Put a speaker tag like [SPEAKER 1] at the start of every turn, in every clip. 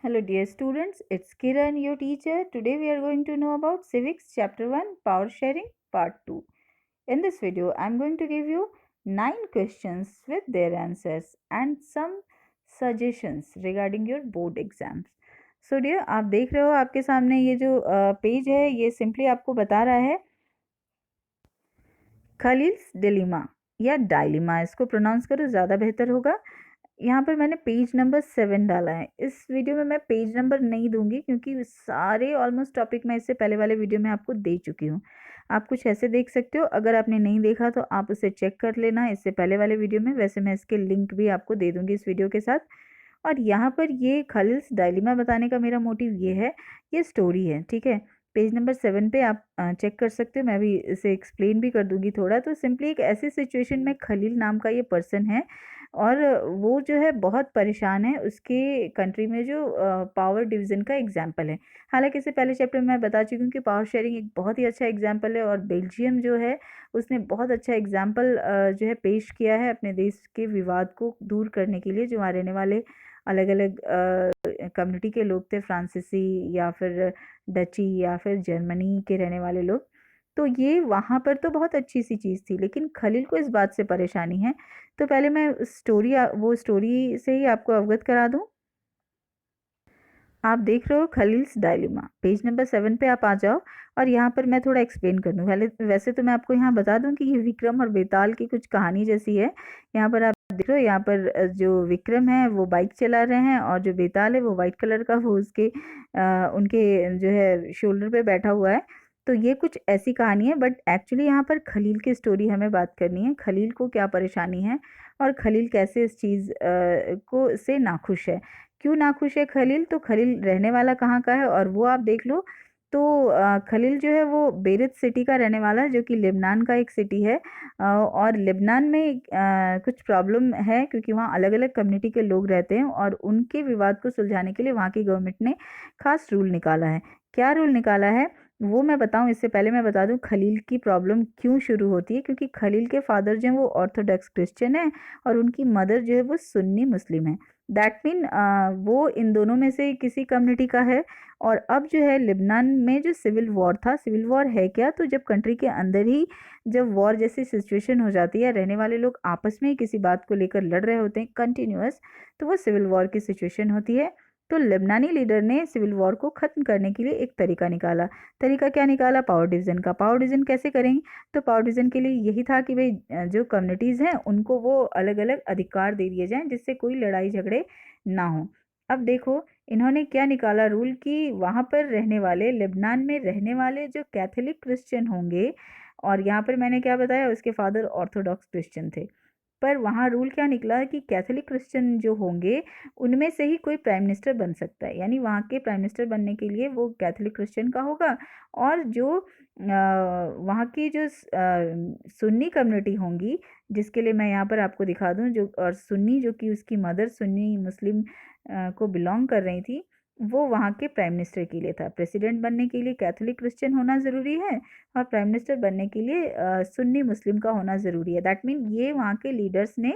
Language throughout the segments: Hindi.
[SPEAKER 1] Hello dear students, it's Kiran, your teacher. Today we are going to know about Civics Chapter 1 Power Sharing Part 2. In this video, I'm going to give you 9 questions with their answers and some suggestions regarding your board exams. So dear, आप देख रहे हो आपके सामने ये जो पेज है ये सिंपली आपको बता रहा है खलील्स डिलीमा या डायलिमा, इसको प्रोनाउंस करो ज़्यादा बेहतर होगा। यहाँ पर मैंने पेज नंबर 7 डाला है। इस वीडियो में मैं पेज नंबर नहीं दूंगी क्योंकि सारे ऑलमोस्ट टॉपिक मैं इससे पहले वाले वीडियो में आपको दे चुकी हूँ। आप कुछ ऐसे देख सकते हो, अगर आपने नहीं देखा तो आप उसे चेक कर लेना इससे पहले वाले वीडियो में। वैसे मैं इसके लिंक भी आपको दे दूंगी इस वीडियो के साथ। और यहाँ पर ये खलील्स डायलिमा बताने का मेरा मोटिव ये है, ये स्टोरी है, ठीक है। पेज नंबर 7 पे आप चेक कर सकते हो, मैं भी इसे एक्सप्लेन भी कर दूंगी थोड़ा। तो सिंपली एक ऐसी सिचुएशन में खलील नाम का ये पर्सन है और वो जो है बहुत परेशान है। उसके कंट्री में जो पावर डिवीज़न का एग्जाम्पल है, हालांकि इससे पहले चैप्टर में मैं बता चुकी हूँ कि पावर शेयरिंग एक बहुत ही अच्छा एग्जाम्पल है और बेल्जियम जो है उसने बहुत अच्छा एग्जाम्पल जो है पेश किया है अपने देश के विवाद को दूर करने के लिए। जो वहाँ रहने वाले अलग अलग कम्युनिटी के लोग थे, फ्रांसीसी या फिर डची या फिर जर्मनी के रहने वाले लोग, तो ये वहाँ पर तो बहुत अच्छी सी चीज़ थी, लेकिन खलील को इस बात से परेशानी है। तो पहले मैं वो स्टोरी से ही आपको अवगत करा दूं। आप देख रहे हो खलील्स डायलिमा, पेज नंबर 7 पे आप आ जाओ और यहाँ पर मैं थोड़ा एक्सप्लेन कर दूँ। पहले वैसे तो मैं आपको यहाँ बता दूँ कि ये विक्रम और बेताल की कुछ कहानी जैसी है। यहाँ पर आप देख रहे हो, यहाँ पर जो विक्रम है वो बाइक चला रहे हैं और जो बेताल है वो वाइट कलर का वो उसके उनके जो है शोल्डर पे बैठा हुआ है। तो ये कुछ ऐसी कहानी है, बट एक्चुअली यहाँ पर खलील की स्टोरी हमें बात करनी है। खलील को क्या परेशानी है और खलील कैसे इस चीज़ को से नाखुश है, क्यों नाखुश है खलील। तो खलील रहने वाला कहाँ का है और वो आप देख लो। तो खलील जो है वो बेरूत सिटी का रहने वाला है, जो कि लेबनान का एक सिटी है। और लेबनान में कुछ प्रॉब्लम है क्योंकि वहाँ अलग अलग कम्युनिटी के लोग रहते हैं और उनके विवाद को सुलझाने के लिए वहाँ की गवर्नमेंट ने खास रूल निकाला है। क्या रूल निकाला है वो मैं बताऊं इससे पहले मैं बता दूं खलील की प्रॉब्लम क्यों शुरू होती है। क्योंकि खलील के फादर जो है वो ऑर्थोडॉक्स क्रिश्चियन है और उनकी मदर जो है वो सुन्नी मुस्लिम है। दैट मीन वो इन दोनों में से किसी कम्युनिटी का है। और अब जो है लेबनान में जो सिविल वॉर था, सिविल वॉर है क्या, तो जब कंट्री के अंदर ही जब वॉर जैसी सिचुएशन हो जाती है, रहने वाले लोग आपस में ही किसी बात को लेकर लड़ रहे होते हैं कंटिन्यूअस, तो वो सिविल वॉर की सिचुएशन होती है। तो लेबनानी लीडर ने सिविल वॉर को ख़त्म करने के लिए एक तरीका निकाला। तरीका क्या निकाला? पावर डिवीज़न का। पावर डिवीज़न कैसे करेंगे? तो पावर डिवीज़न के लिए यही था कि भाई जो कम्युनिटीज़ हैं उनको वो अलग अलग अधिकार दे दिए जाएं जिससे कोई लड़ाई झगड़े ना हो। अब देखो इन्होंने क्या निकाला रूल कि वहाँ पर रहने वाले, लेबनान में रहने वाले जो कैथोलिक क्रिश्चियन होंगे, और यहाँ पर मैंने क्या बताया उसके फादर ऑर्थोडॉक्स क्रिश्चियन थे, पर वहाँ रूल क्या निकला कि कैथोलिक क्रिश्चियन जो होंगे उनमें से ही कोई प्राइम मिनिस्टर बन सकता है। यानी वहाँ के प्राइम मिनिस्टर बनने के लिए वो कैथोलिक क्रिश्चियन का होगा और जो वहाँ की जो सुन्नी कम्युनिटी होंगी, जिसके लिए मैं यहाँ पर आपको दिखा दूँ, जो और सुन्नी जो कि उसकी मदर सुन्नी मुस्लिम को बिलोंग कर रही थी, वो वहाँ के प्राइम मिनिस्टर के लिए था। प्रेसिडेंट बनने के लिए कैथोलिक क्रिश्चियन होना ज़रूरी है और प्राइम मिनिस्टर बनने के लिए सुन्नी मुस्लिम का होना ज़रूरी है। दैट मीन ये वहाँ के लीडर्स ने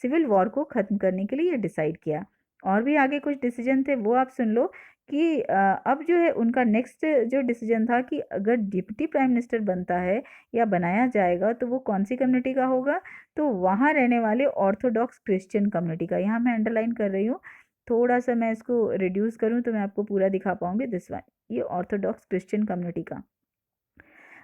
[SPEAKER 1] सिविल वॉर को ख़त्म करने के लिए ये डिसाइड किया। और भी आगे कुछ डिसीजन थे वो आप सुन लो कि अब जो है उनका नेक्स्ट जो डिसीजन था कि अगर डिप्टी प्राइम मिनिस्टर बनता है या बनाया जाएगा तो वो कौन सी कम्युनिटी का होगा, तो वहाँ रहने वाले ऑर्थोडॉक्स क्रिश्चियन कम्युनिटी का। यहाँ मैं अंडरलाइन कर रही हूँ, थोड़ा सा मैं इसको रिड्यूस करूँ तो मैं आपको पूरा दिखा पाऊँगी। दिस वन, ये ऑर्थोडॉक्स क्रिश्चियन कम्युनिटी का।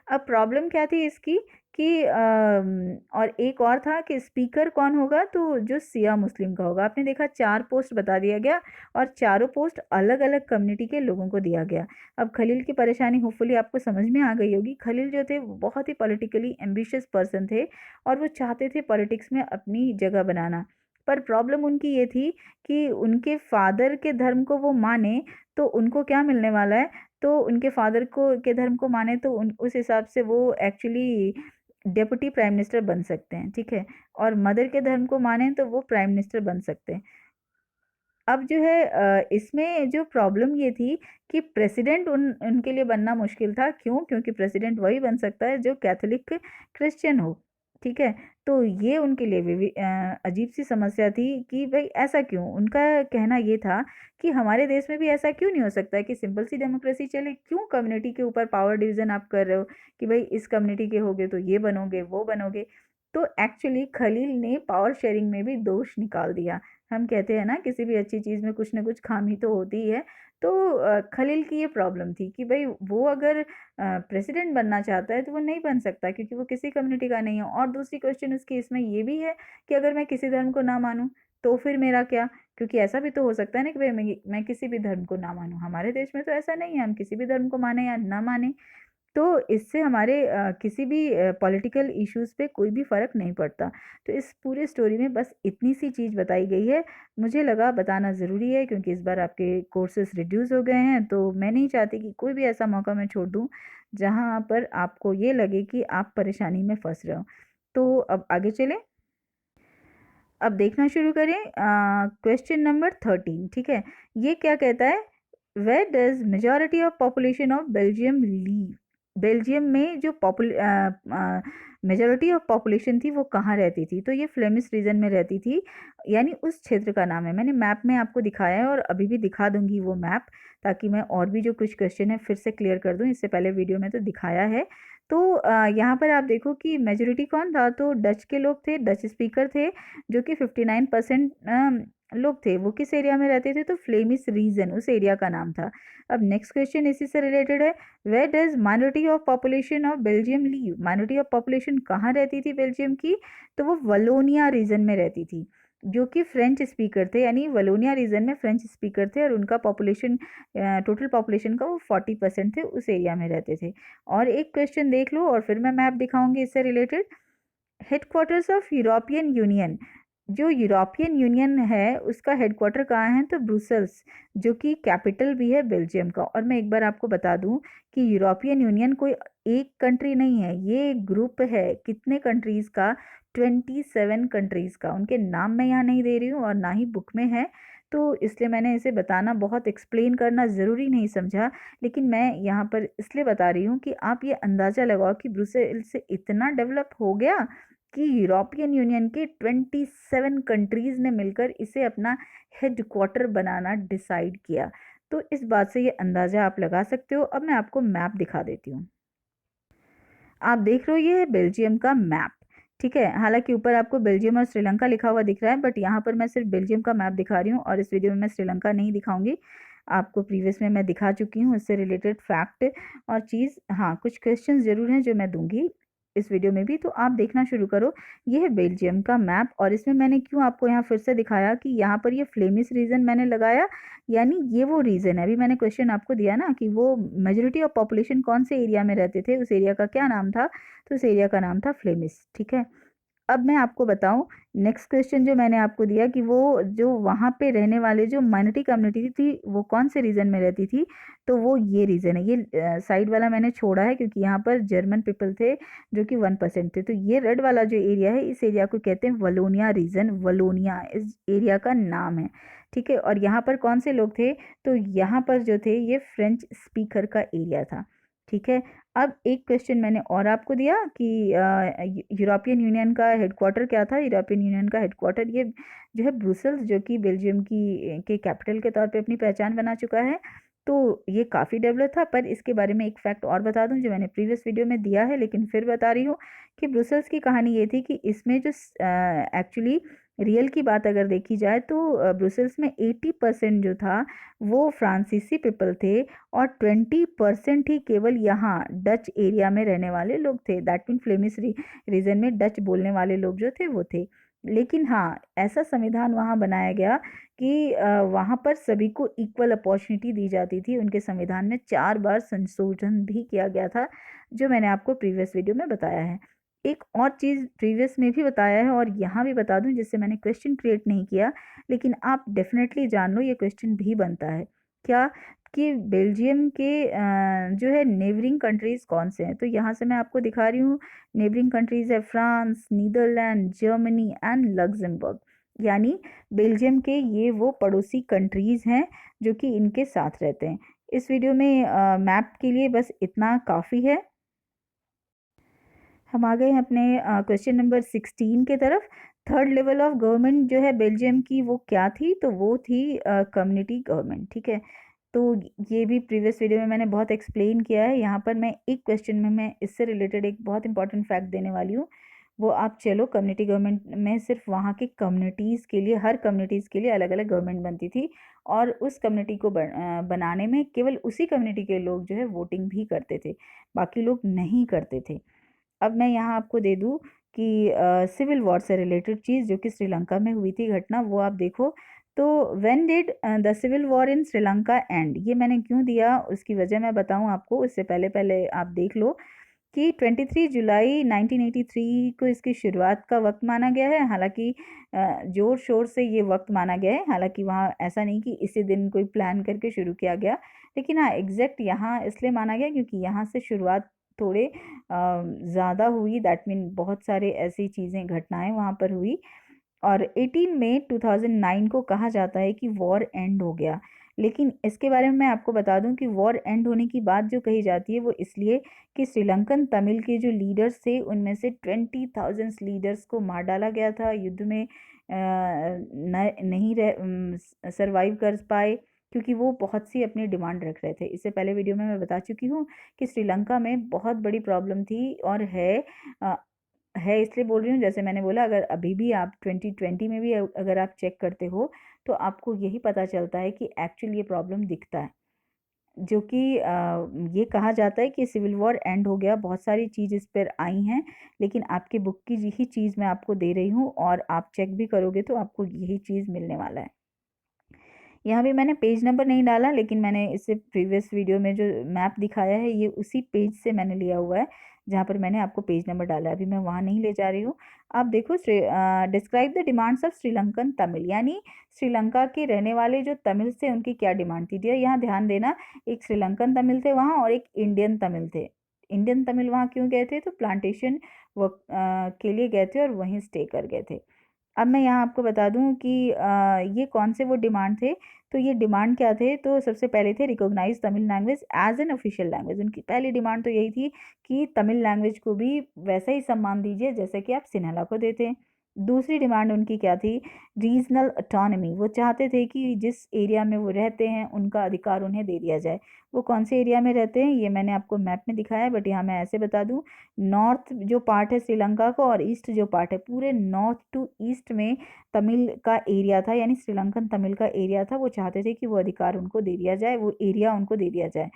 [SPEAKER 1] अब प्रॉब्लम क्या थी इसकी कि और एक और था कि स्पीकर कौन होगा, तो जो सिया मुस्लिम का होगा। आपने देखा 4 पोस्ट बता दिया गया और चारों पोस्ट अलग अलग कम्युनिटी के लोगों को दिया गया। अब खलील की परेशानी होपफुली आपको समझ में आ गई होगी। खलील जो थे वो बहुत ही पॉलिटिकली एम्बिशियस पर्सन थे और वो चाहते थे पॉलिटिक्स में अपनी जगह बनाना। पर प्रॉब्लम उनकी ये थी कि उनके फादर के धर्म को वो माने तो उनको क्या मिलने वाला है, तो उनके फादर को के धर्म को माने तो उस हिसाब से वो एक्चुअली डेप्यूटी प्राइम मिनिस्टर बन सकते हैं, ठीक है। और मदर के धर्म को माने तो वो प्राइम मिनिस्टर बन सकते हैं। अब जो है इसमें जो प्रॉब्लम ये थी कि प्रेसिडेंट उनके लिए बनना मुश्किल था। क्यों? क्योंकि प्रेसिडेंट वही बन सकता है जो कैथोलिक क्रिश्चियन हो। ठीक है। तो ये उनके लिए भी अजीब सी समस्या थी कि भाई ऐसा क्यों? उनका कहना ये था कि हमारे देश में भी ऐसा क्यों नहीं हो सकता है कि सिंपल सी डेमोक्रेसी चले, क्यों कम्युनिटी के ऊपर पावर डिवीजन आप कर रहे हो कि भाई इस कम्युनिटी के होगे तो ये बनोगे वो बनोगे। तो एक्चुअली खलील ने पावर शेयरिंग में भी दोष निकाल दिया। हम कहते हैं ना किसी भी अच्छी चीज़ में कुछ ना कुछ खामी तो होती ही है। तो खलील की ये प्रॉब्लम थी कि भाई वो अगर प्रेसिडेंट बनना चाहता है तो वो नहीं बन सकता क्योंकि वो किसी कम्युनिटी का नहीं है। और दूसरी क्वेश्चन उसकी इसमें ये भी है कि अगर मैं किसी धर्म को ना मानूं तो फिर मेरा क्या? क्योंकि ऐसा भी तो हो सकता है ना कि भाई मैं किसी भी धर्म को ना मानूं। हमारे देश में तो ऐसा नहीं है, हम किसी भी धर्म को माने या ना माने तो इससे हमारे किसी भी पॉलिटिकल इश्यूज पे कोई भी फर्क नहीं पड़ता। तो इस पूरे स्टोरी में बस इतनी सी चीज़ बताई गई है। मुझे लगा बताना ज़रूरी है क्योंकि इस बार आपके कोर्सेज रिड्यूस हो गए हैं, तो मैं नहीं चाहती कि कोई भी ऐसा मौका मैं छोड़ दूँ जहाँ पर आपको ये लगे कि आप परेशानी में फंस रहे हो। तो अब आगे चलें। अब देखना शुरू करें। क्वेश्चन नंबर 13, ठीक है। ये क्या कहता है? Where does majority of population of Belgium live? Belgium में जो मेजॉरिटी ऑफ पॉपुलेशन थी वो कहाँ रहती थी? तो ये फ्लेमिश रीजन में रहती थी, यानी उस क्षेत्र का नाम है। मैंने मैप में आपको दिखाया है और अभी भी दिखा दूंगी वो मैप, ताकि मैं और भी जो कुछ क्वेश्चन है फिर से क्लियर कर दूं। इससे पहले वीडियो में तो दिखाया है। तो यहाँ पर आप देखो कि मेजोरिटी कौन था, तो डच के लोग थे, डच स्पीकर थे, जो कि 59% लोग थे। वो किस एरिया में रहते थे? तो फ्लेमिश रीजन उस एरिया का नाम था। अब नेक्स्ट क्वेश्चन इसी से रिलेटेड है। Where does minority of population of Belgium live? Minority of population कहाँ रहती थी बेल्जियम की? तो वो वलोनिया रीजन में रहती थी, जो कि फ्रेंच स्पीकर थे, यानी वलोनिया रीजन में फ्रेंच स्पीकर थे और उनका पॉपुलेशन, टोटल पॉपुलेशन का वो 40% थे, उस एरिया में रहते थे। और एक क्वेश्चन देख लो और फिर मैं मैप दिखाऊंगी इससे related. Headquarters of European union, जो यूरोपियन यूनियन है उसका हेडक्वार्टर कहाँ है? तो ब्रुसेल्स, जो कि कैपिटल भी है बेल्जियम का। और मैं एक बार आपको बता दूं कि यूरोपियन यूनियन कोई एक कंट्री नहीं है, ये एक ग्रुप है। कितने कंट्रीज का? 27 कंट्रीज का। उनके नाम मैं यहाँ नहीं दे रही हूँ और ना ही बुक में है, तो इसलिए मैंने इसे बताना, बहुत एक्सप्लेन करना ज़रूरी नहीं समझा। लेकिन मैं यहाँ पर इसलिए बता रही हूँ कि आप ये अंदाज़ा लगाओ कि ब्रुसेल से इतना डेवलप हो गया कि यूरोपियन यूनियन के 27 कंट्रीज ने मिलकर इसे अपना हेडक्वार्टर बनाना डिसाइड किया। तो इस बात से ये अंदाज़ा आप लगा सकते हो। अब मैं आपको मैप दिखा देती हूँ। आप देख रहे हो ये है बेल्जियम का मैप, ठीक है। हालांकि ऊपर आपको बेल्जियम और श्रीलंका लिखा हुआ दिख रहा है, बट यहाँ पर मैं सिर्फ बेल्जियम का मैप दिखा रही हूँ और इस वीडियो में मैं श्रीलंका नहीं दिखाऊंगी। आपको प्रीवियस में मैं दिखा चुकी हूँ इससे रिलेटेड फैक्ट और चीज़। हाँ, कुछ क्वेश्चन ज़रूर हैं जो मैं दूंगी इस वीडियो में भी, तो आप देखना शुरू करो। ये है बेल्जियम का मैप और इसमें मैंने क्यों आपको यहाँ फिर से दिखाया कि यहाँ पर ये फ्लेमिश रीजन मैंने लगाया, यानी ये वो रीजन है। अभी मैंने क्वेश्चन आपको दिया ना कि वो मेजोरिटी ऑफ पॉपुलेशन कौन से एरिया में रहते थे, उस एरिया का क्या नाम था? तो उस एरिया का नाम था फ्लेमिश, ठीक है। अब मैं आपको बताऊं, नेक्स्ट क्वेश्चन जो मैंने आपको दिया कि वो जो वहाँ पे रहने वाले जो माइनॉरिटी कम्युनिटी थी वो कौन से रीजन में रहती थी? तो वो ये रीजन है। ये साइड वाला मैंने छोड़ा है क्योंकि यहाँ पर जर्मन पीपल थे जो कि 1% थे। तो ये रेड वाला जो एरिया है, इस एरिया को कहते हैं वलोनिया रीजन। वलोनिया इस एरिया का नाम है, ठीक है। और यहाँ पर कौन से लोग थे? तो यहाँ पर जो थे ये फ्रेंच स्पीकर का एरिया था, ठीक है। अब एक क्वेश्चन मैंने और आपको दिया कि यूरोपियन यूनियन का हेडक्वार्टर क्या था? यूरोपियन यूनियन का हेडक्वार्टर ये जो है ब्रुसेल्स, जो कि बेल्जियम की के कैपिटल के तौर पे अपनी पहचान बना चुका है। तो ये काफ़ी डेवलप था। पर इसके बारे में एक फैक्ट और बता दूं जो मैंने प्रीवियस वीडियो में दिया है लेकिन फिर बता रही हूँ कि ब्रुसेल्स की कहानी ये थी कि इसमें जो एक्चुअली रियल की बात अगर देखी जाए तो ब्रुसेल्स में 80% जो था वो फ्रांसीसी पीपल थे और 20% ही केवल यहाँ डच एरिया में रहने वाले लोग थे। दैट मीन फ्लेमिश रीजन में डच बोलने वाले लोग जो थे वो थे। लेकिन हाँ, ऐसा संविधान वहाँ बनाया गया कि वहाँ पर सभी को इक्वल अपॉर्चुनिटी दी जाती थी। उनके संविधान में 4 बार संशोधन भी किया गया था, जो मैंने आपको प्रीवियस वीडियो में बताया है। एक और चीज़ प्रीवियस में भी बताया है और यहाँ भी बता दूं, जिससे मैंने क्वेश्चन क्रिएट नहीं किया, लेकिन आप डेफिनेटली जान लो ये क्वेश्चन भी बनता है। क्या? कि बेल्जियम के जो है नेबरिंग कंट्रीज कौन से हैं? तो यहाँ से मैं आपको दिखा रही हूँ। नेबरिंग कंट्रीज है France, Netherlands, Germany and Luxembourg. यानी बेल्जियम के ये वो पड़ोसी कंट्रीज हैं जो कि इनके साथ रहते हैं। इस वीडियो में मैप के लिए बस इतना काफ़ी है। हम आ गए हैं अपने क्वेश्चन नंबर 16 के तरफ। थर्ड लेवल ऑफ गवर्नमेंट जो है बेल्जियम की वो क्या थी, तो वो थी कम्युनिटी गवर्नमेंट। ठीक है, तो ये भी प्रीवियस वीडियो में मैंने बहुत एक्सप्लेन किया है। यहाँ पर मैं एक क्वेश्चन में मैं इससे रिलेटेड एक बहुत इंपॉर्टेंट फैक्ट देने वाली हूँ। वो आप चलो, कम्युनिटी गवर्नमेंट में सिर्फ वहाँ के कम्युनिटीज़ के लिए, हर कम्युनिटीज़ के लिए अलग अलग गवर्नमेंट बनती थी, और उस कम्युनिटी को बनाने में केवल उसी कम्युनिटी के लोग जो है वोटिंग भी करते थे, बाकी लोग नहीं करते थे। अब मैं यहाँ आपको दे दूँ कि सिविल वॉर से रिलेटेड चीज़ जो कि श्रीलंका में हुई थी घटना, वो आप देखो। तो when did the civil war in Sri Lanka end, ये मैंने क्यों दिया उसकी वजह मैं बताऊँ आपको, उससे पहले पहले आप देख लो कि 23 जुलाई 1983 को इसकी शुरुआत का वक्त माना गया है। हालांकि ज़ोर शोर से ये वक्त माना गया है, हालांकि वहाँ ऐसा नहीं कि इसी दिन कोई प्लान करके शुरू किया गया, लेकिन हाँ एग्जैक्ट यहाँ इसलिए माना गया क्योंकि यहाँ से शुरुआत थोड़े ज़्यादा हुई। दैट मीन बहुत सारे ऐसी चीज़ें, घटनाएं वहाँ पर हुई, और 18 मई 2009 को कहा जाता है कि वॉर एंड हो गया। लेकिन इसके बारे में मैं आपको बता दूं कि वॉर एंड होने की बात जो कही जाती है वो इसलिए कि श्रीलंकन तमिल के जो लीडर्स थे उनमें से 20,000 लीडर्स को मार डाला गया था युद्ध में। नहीं रह सरवाइव कर पाए क्योंकि वो बहुत सी अपनी डिमांड रख रहे थे। इससे पहले वीडियो में मैं बता चुकी हूँ कि श्रीलंका में बहुत बड़ी प्रॉब्लम थी और है इसलिए बोल रही हूँ, जैसे मैंने बोला, अगर अभी भी आप 2020 में भी अगर आप चेक करते हो तो आपको यही पता चलता है कि एक्चुअली ये प्रॉब्लम दिखता है, जो कि ये कहा जाता है कि सिविल वॉर एंड हो गया। बहुत सारी चीज़ इस पर आई हैं, लेकिन आपकी बुक की यही चीज़ मैं आपको दे रही हूँ, और आप चेक भी करोगे तो आपको यही चीज़ मिलने वाला है। यहाँ भी मैंने पेज नंबर नहीं डाला, लेकिन मैंने इससे प्रीवियस वीडियो में जो मैप दिखाया है ये उसी पेज से मैंने लिया हुआ है जहाँ पर मैंने आपको पेज नंबर डाला है। अभी मैं वहाँ नहीं ले जा रही हूँ। आप देखो, describe the demands of Sri Lankan Tamil, यानी श्रीलंका के रहने वाले जो तमिल थे उनकी क्या डिमांड थी। डियर यहाँ ध्यान देना, एक श्रीलंकन तमिल थे वहाँ और एक इंडियन तमिल थे। इंडियन तमिल वहाँ क्यों गए थे, तो प्लांटेशन वर्क के लिए गए थे और वहीं स्टे कर गए थे। अब मैं यहाँ आपको बता दूं कि ये कौन से वो डिमांड थे। तो ये डिमांड क्या थे, तो सबसे पहले थे recognize Tamil language as an official language. उनकी पहली डिमांड तो यही थी कि तमिल लैंग्वेज को भी वैसा ही सम्मान दीजिए जैसे कि आप सिन्हला को देते हैं। दूसरी डिमांड उनकी क्या थी, रीजनल ऑटोनमी। वो चाहते थे कि जिस एरिया में वो रहते हैं उनका अधिकार उन्हें दे दिया जाए। वो कौन से एरिया में रहते हैं ये मैंने आपको मैप में दिखाया है, बट यहाँ मैं ऐसे बता दूं, नॉर्थ जो पार्ट है श्रीलंका का और ईस्ट जो पार्ट है, पूरे नॉर्थ टू ईस्ट में तमिल का एरिया था, यानी श्रीलंकन तमिल का एरिया था। वो चाहते थे कि वो अधिकार उनको दे दिया जाए, वो एरिया उनको दे दिया जाए।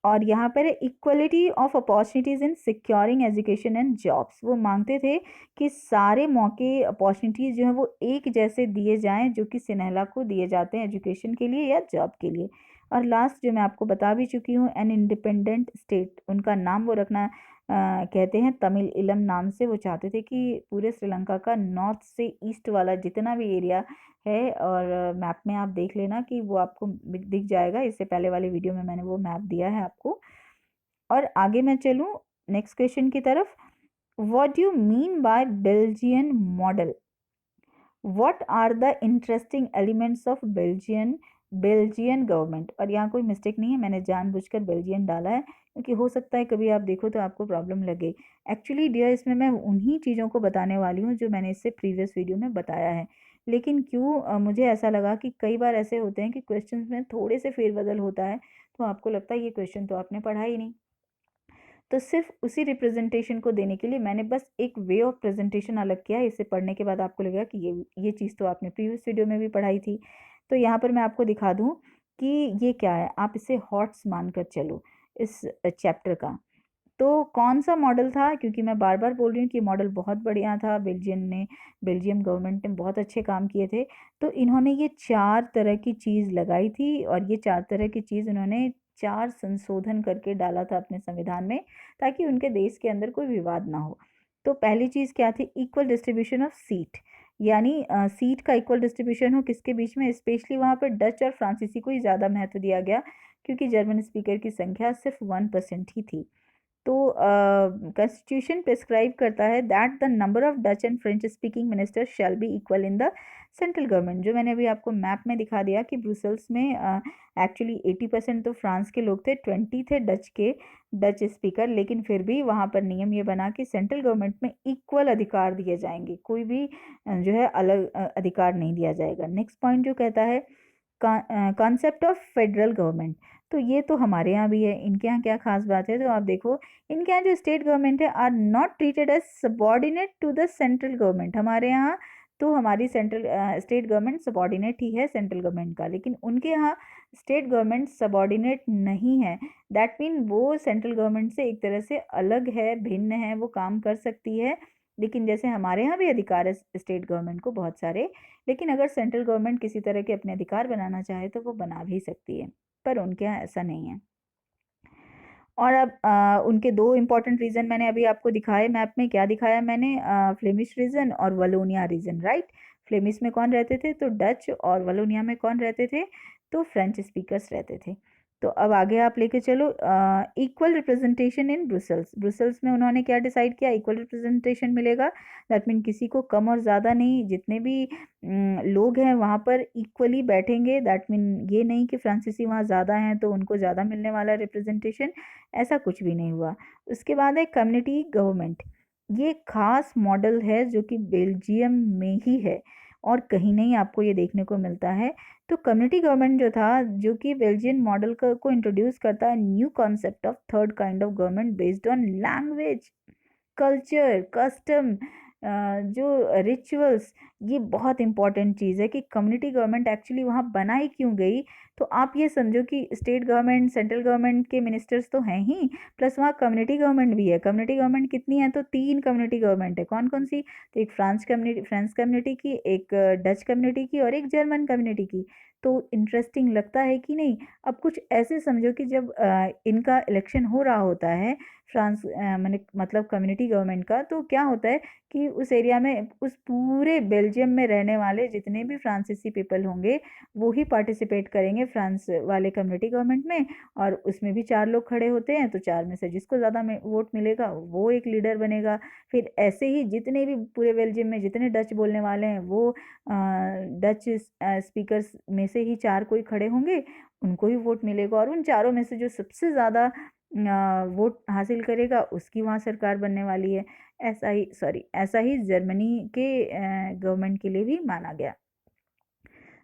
[SPEAKER 1] और यहाँ पर equality of opportunities in securing education and jobs. वो मांगते थे कि सारे मौके, अपॉर्चुनिटीज जो है वो एक जैसे दिए जाएं जो कि सिन्हला को दिए जाते हैं एजुकेशन के लिए या जॉब के लिए। और लास्ट जो मैं आपको बता भी चुकी हूँ, एन इंडिपेंडेंट स्टेट, उनका नाम वो रखना कहते हैं तमिल इलम नाम से। वो चाहते थे कि पूरे श्रीलंका का नॉर्थ से ईस्ट वाला जितना भी एरिया है, और मैप में आप देख लेना कि वो आपको दिख जाएगा। इससे पहले वाले वीडियो में मैंने वो मैप दिया है आपको। और आगे मैं चलूँ नेक्स्ट क्वेश्चन की तरफ। What do you mean by Belgian model, what are the interesting elements of Belgian government. और यहाँ कोई मिस्टेक नहीं है, मैंने जानबूझकर बेल्जियन डाला है क्योंकि हो सकता है कभी आप देखो तो आपको प्रॉब्लम लगे। एक्चुअली डियर इसमें मैं उन्हीं चीज़ों को बताने वाली हूँ जो मैंने इससे प्रीवियस वीडियो में बताया है, लेकिन क्यों मुझे ऐसा लगा कि कई बार ऐसे होते हैं कि क्वेश्चंस में थोड़े से फेरबदल होता है, तो आपको लगता है ये क्वेश्चन तो आपने पढ़ा ही नहीं। तो सिर्फ उसी रिप्रेजेंटेशन को देने के लिए मैंने बस एक वे ऑफ प्रेजेंटेशन अलग किया है। इसे पढ़ने के बाद आपको लगेगा कि ये चीज़ तो आपने प्रीवियस वीडियो में भी पढ़ाई थी। तो यहाँ पर मैं आपको दिखा दूँ कि ये क्या है, आप इसे हॉट्स मानकर चलो इस चैप्टर का। तो कौन सा मॉडल था, क्योंकि मैं बार बार बोल रही हूँ कि मॉडल बहुत बढ़िया था, बेल्जियम गवर्नमेंट ने बहुत अच्छे काम किए थे। तो इन्होंने ये 4 तरह की चीज़ लगाई थी, और ये 4 तरह की चीज़ उन्होंने 4 संशोधन करके डाला था अपने संविधान में, ताकि उनके देश के अंदर कोई विवाद ना हो। तो पहली चीज़ क्या थी, इक्वल डिस्ट्रीब्यूशन ऑफ सीट, यानी सीट का इक्वल डिस्ट्रीब्यूशन हो किसके बीच में, स्पेशली वहाँ पर डच और फ्रांसीसी को ही ज़्यादा महत्व दिया गया क्योंकि जर्मन स्पीकर की संख्या सिर्फ 1% ही थी। तो कॉन्स्टिट्यूशन प्रिस्क्राइब करता है that the number of Dutch and French speaking ministers shall be equal in the central government. जो मैंने अभी आपको मैप में दिखा दिया कि ब्रुसेल्स में एक्चुअली 80% तो फ्रांस के लोग थे, 20 थे डच स्पीकर, लेकिन फिर भी वहाँ पर नियम ये बना कि सेंट्रल गवर्नमेंट में इक्वल अधिकार दिए जाएंगे, कोई भी जो है अलग अधिकार नहीं दिया जाएगा। नेक्स्ट पॉइंट जो कहता है कॉन्सेप्ट ऑफ फेडरल गवर्नमेंट, तो ये तो हमारे यहाँ भी है, इनके यहाँ क्या खास बात है, तो आप देखो इनके यहाँ जो स्टेट गवर्नमेंट है are not treated as subordinate to the central government. हमारे यहाँ तो हमारी स्टेट गवर्नमेंट सबॉर्डिनेट ही है सेंट्रल गवर्नमेंट का, लेकिन उनके यहाँ स्टेट गवर्नमेंट सबॉर्डिनेट नहीं है। दैट मीन वो सेंट्रल गवर्नमेंट से एक तरह से अलग है, भिन्न है, वो काम कर सकती है। लेकिन जैसे हमारे यहाँ भी अधिकार है स्टेट गवर्नमेंट को बहुत सारे, लेकिन अगर सेंट्रल गवर्नमेंट किसी तरह के अपने अधिकार बनाना चाहे तो वो बना भी सकती है, पर उनके यहाँ ऐसा नहीं है। और अब उनके दो इम्पॉर्टेंट रीजन मैंने अभी आपको दिखाए मैप में। क्या दिखाया मैंने? फ्लेमिश रीजन और वलोनिया रीजन, राइट। फ्लेमिश में कौन रहते थे? तो डच, और वलोनिया में कौन रहते थे? तो फ्रेंच स्पीकर्स रहते थे। तो अब आगे आप लेके चलो equal representation in Brussels. Brussels में उन्होंने क्या डिसाइड किया? इक्वल रिप्रेजेंटेशन मिलेगा, दैट मीन किसी को कम और ज़्यादा नहीं, जितने भी लोग हैं वहाँ पर इक्वली बैठेंगे। दैट मीन ये नहीं कि फ्रांसीसी वहाँ ज़्यादा हैं तो उनको ज़्यादा मिलने वाला रिप्रेजेंटेशन, ऐसा कुछ भी नहीं हुआ। उसके बाद है कम्युनिटी गवर्नमेंट। ये खास मॉडल है जो कि बेल्जियम में ही है और कहीं नहीं आपको ये देखने को मिलता है। तो कम्युनिटी गवर्नमेंट जो था, जो कि बेल्जियन मॉडल को इंट्रोड्यूस करता है new concept of third kind of government based on language, culture, custom, जो रिचुअल्स। ये बहुत इंपॉर्टेंट चीज़ है कि कम्युनिटी गवर्नमेंट एक्चुअली वहाँ बनाई क्यों गई। तो आप ये समझो कि स्टेट गवर्नमेंट, सेंट्रल गवर्नमेंट के मिनिस्टर्स तो हैं ही, प्लस वहाँ कम्युनिटी गवर्नमेंट भी है। कम्युनिटी गवर्नमेंट कितनी है? तो 3 कम्युनिटी गवर्नमेंट है। कौन कौन सी? तो एक फ्रेंच कम्युनिटी की, एक डच कम्युनिटी की और एक जर्मन कम्युनिटी की। तो इंटरेस्टिंग लगता है कि नहीं? अब कुछ ऐसे समझो कि जब इनका इलेक्शन हो रहा होता है फ्रांस मैंने मतलब कम्युनिटी गवर्नमेंट का, तो क्या होता है कि उस एरिया में, उस पूरे बेल्जियम में रहने वाले जितने भी फ्रांसीसी पीपल होंगे वो ही पार्टिसिपेट करेंगे फ्रांस वाले कम्युनिटी गवर्नमेंट में। और उसमें भी 4 लोग खड़े होते हैं, तो 4 में से जिसको ज़्यादा वोट मिलेगा वो एक लीडर बनेगा। फिर ऐसे ही जितने भी पूरे बेल्जियम में जितने डच बोलने वाले हैं वो डच स्पीकर्स में से ही 4 कोई खड़े होंगे, उनको ही वोट मिलेगा, और उन चारों में से जो सबसे ज़्यादा वोट हासिल करेगा उसकी वहाँ सरकार बनने वाली है। ऐसा ही जर्मनी के गवर्नमेंट के लिए भी माना गया,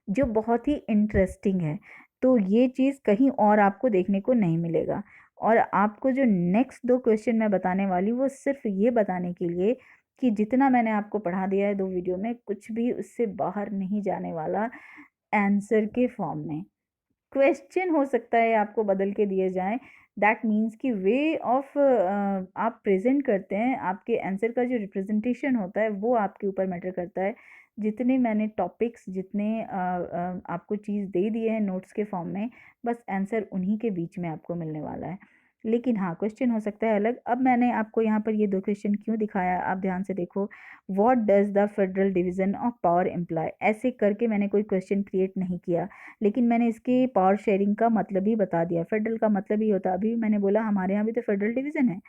[SPEAKER 1] जो बहुत ही इंटरेस्टिंग है। तो ये चीज़ कहीं और आपको देखने को नहीं मिलेगा। और आपको जो नेक्स्ट 2 क्वेश्चन मैं बताने वाली हूँ वो सिर्फ ये बताने के लिए कि जितना मैंने आपको पढ़ा दिया है 2 वीडियो में, कुछ भी उससे बाहर नहीं जाने वाला आंसर के फॉर्म में। क्वेश्चन हो सकता है आपको बदल के दिए जाएं, दैट मीन्स कि वे ऑफ आप प्रेजेंट करते हैं, आपके आंसर का जो रिप्रेजेंटेशन होता है वो आपके ऊपर मैटर करता है। जितने मैंने टॉपिक्स, जितने आपको चीज़ दे दिए हैं नोट्स के फॉर्म में, बस आंसर उन्हीं के बीच में आपको मिलने वाला है। लेकिन हाँ, क्वेश्चन हो सकता है अलग। अब मैंने आपको यहाँ पर ये 2 क्वेश्चन क्यों दिखाया, आप ध्यान से देखो। What does the federal division of power imply, ऐसे करके मैंने कोई क्वेश्चन क्रिएट नहीं किया, लेकिन मैंने इसके पावर शेयरिंग का मतलब ही बता दिया। फेडरल का मतलब ही होता, अभी मैंने बोला हमारे यहाँ भी तो फेडरल डिवीजन है,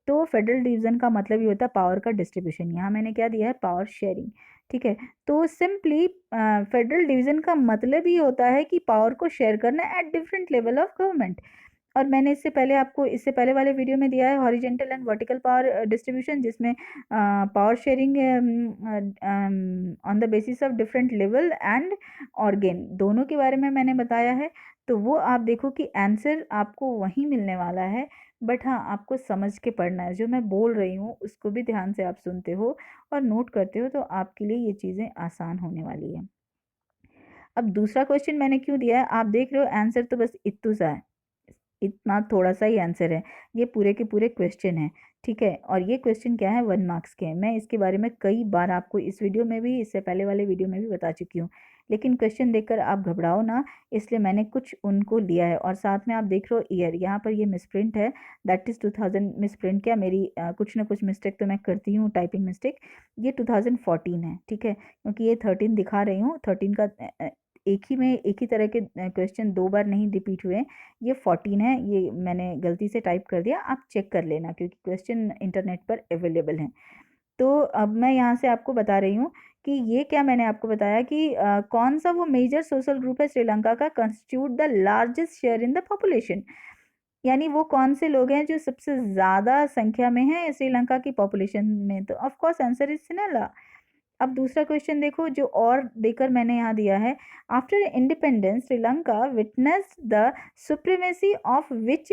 [SPEAKER 1] तो फेडरल डिवीजन का मतलब ही होता है पावर का डिस्ट्रीब्यूशन। यहाँ मैंने क्या दिया है? Power sharing. ठीक है, तो सिंपली फेडरल डिवीजन का मतलब ही होता है कि पावर को शेयर करना at different level of government. और मैंने इससे पहले आपको, इससे पहले वाले वीडियो में दिया है horizontal and vertical power distribution, जिसमें power sharing on the basis of different level and organ, दोनों के बारे में मैंने बताया है। तो वो आप देखो कि आंसर आपको वहीं मिलने वाला है, बट हाँ, आपको समझ के पढ़ना है। जो मैं बोल रही हूँ उसको भी ध्यान से आप सुनते हो और नोट करते हो, तो आपके लिए ये चीज़ें आसान होने वाली है। अब दूसरा क्वेश्चन मैंने क्यों दिया है, आप देख रहे हो आंसर तो बस इतना सा है, इतना थोड़ा सा ही आंसर है, ये पूरे के पूरे क्वेश्चन है। ठीक है, और ये क्वेश्चन क्या है? 1 मार्क्स के हैं। मैं इसके बारे में कई बार आपको इस वीडियो में भी, इससे पहले वाले वीडियो में भी बता चुकी हूँ, लेकिन क्वेश्चन देखकर आप घबराओ ना, इसलिए मैंने कुछ उनको लिया है। और साथ में आप देख रहे हो ईयर, यहाँ पर ये मिसप्रिंट है, दैट इज़ 2000। मिसप्रिंट क्या, मेरी कुछ ना कुछ मिस्टेक तो मैं करती हूँ, टाइपिंग मिस्टेक। ये 2014 है, ठीक है, क्योंकि ये 13 दिखा रही हूँ, 13 का एक ही तरह के क्वेश्चन 2 बार नहीं रिपीट हुए। ये 14 है, ये मैंने गलती से टाइप कर दिया, आप चेक कर लेना क्योंकि क्वेश्चन इंटरनेट पर अवेलेबल हैं। तो अब मैं यहाँ से आपको बता रही हूँ कि ये क्या मैंने आपको बताया कि कौन सा वो मेजर सोशल ग्रुप है श्रीलंका का constitute the largest share in the population, यानी वो कौन से लोग हैं जो सबसे ज़्यादा संख्या में हैं श्रीलंका की पॉपुलेशन में, तो ऑफ कोर्स आंसर इज सिनेला। अब दूसरा क्वेश्चन देखो जो और देकर मैंने यहाँ दिया है, after independence Sri Lanka witnessed the supremacy of which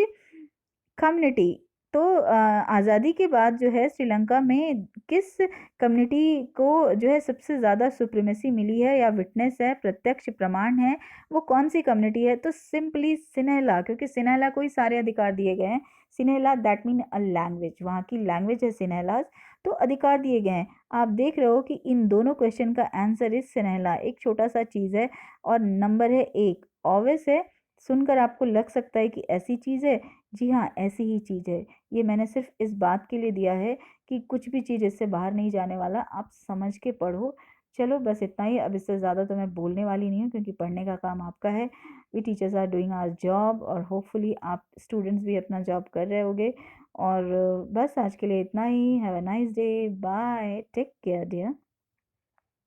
[SPEAKER 1] community. तो आज़ादी के बाद जो है श्रीलंका में किस कम्युनिटी को जो है सबसे ज़्यादा सुप्रीमेसी मिली है या विटनेस है, प्रत्यक्ष प्रमाण है, वो कौन सी कम्युनिटी है, तो सिंपली सिन्हेला, क्योंकि सिन्हेला को ही सारे अधिकार दिए गए हैं। सिन्हेला दैट मीन अ लैंग्वेज, वहाँ की लैंग्वेज है सिन्हेलाज, तो अधिकार दिए गए हैं। आप देख रहे हो कि इन दोनों क्वेश्चन का आंसर इज सिन्हेला। एक छोटा सा चीज़ है और नंबर है 1। ऑब्वियस है, सुनकर आपको लग सकता है कि ऐसी चीज़ है, जी हाँ ऐसी ही चीज़ है। ये मैंने सिर्फ इस बात के लिए दिया है कि कुछ भी चीज़ इससे बाहर नहीं जाने वाला, आप समझ के पढ़ो। चलो बस इतना ही, अब इससे ज़्यादा तो मैं बोलने वाली नहीं हूँ क्योंकि पढ़ने का काम आपका है। We teachers are doing our job और होपफुली आप स्टूडेंट्स भी अपना जॉब कर रहे होगे। और बस आज के लिए इतना ही। Have a nice day, bye, take care dear.